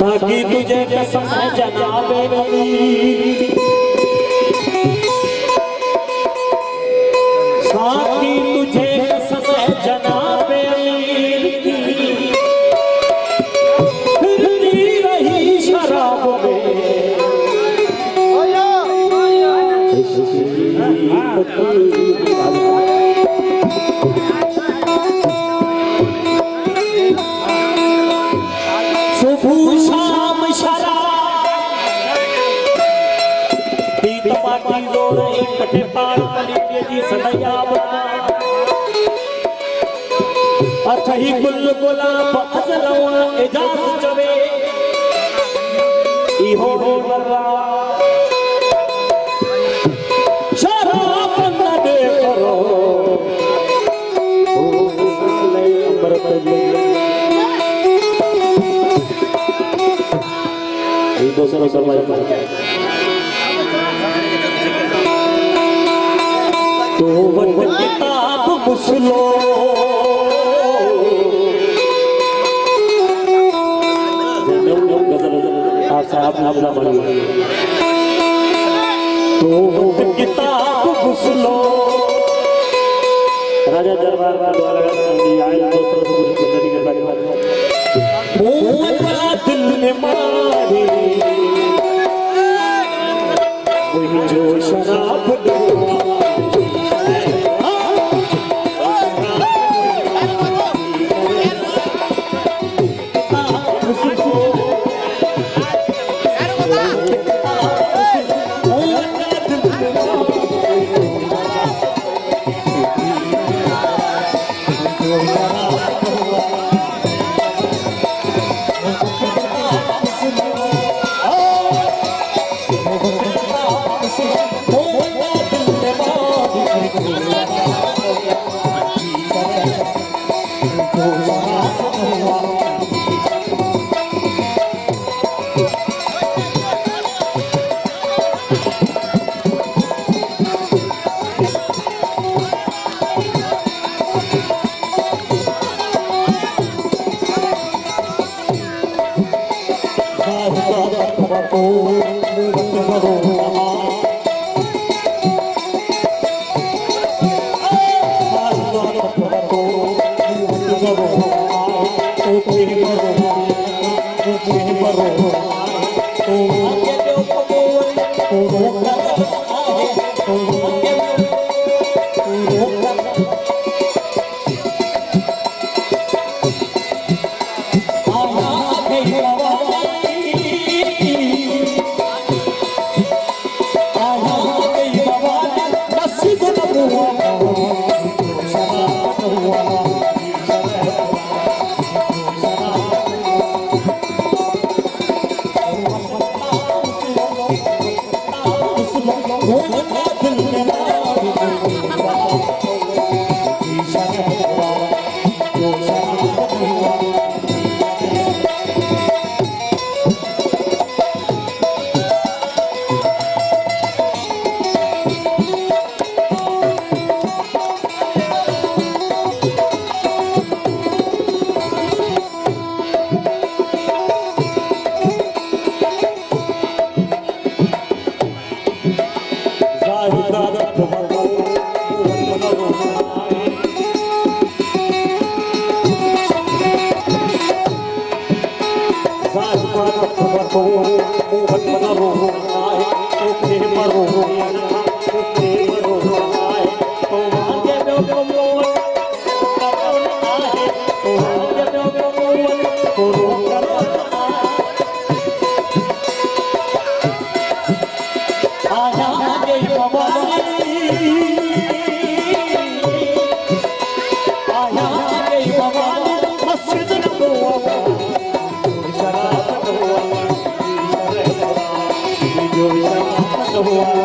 साकी तुझे कसम है जनाबे अमीर, साकी तुझे कसम है जनाबे अमीर की, फिरती रही शराब में सुबह शाम शराब पी तमाटी जोड़ इकट्ठे पार कली जी सदैया अथही गुल गुलाब अजलवा इजाज चवे इहो बर्रा शराब न दे करो दूसरों तो किताब मुसलो तो किताब मुसलो राजा दरबार द्वारा दिल में मारे वही जो शराब हुआ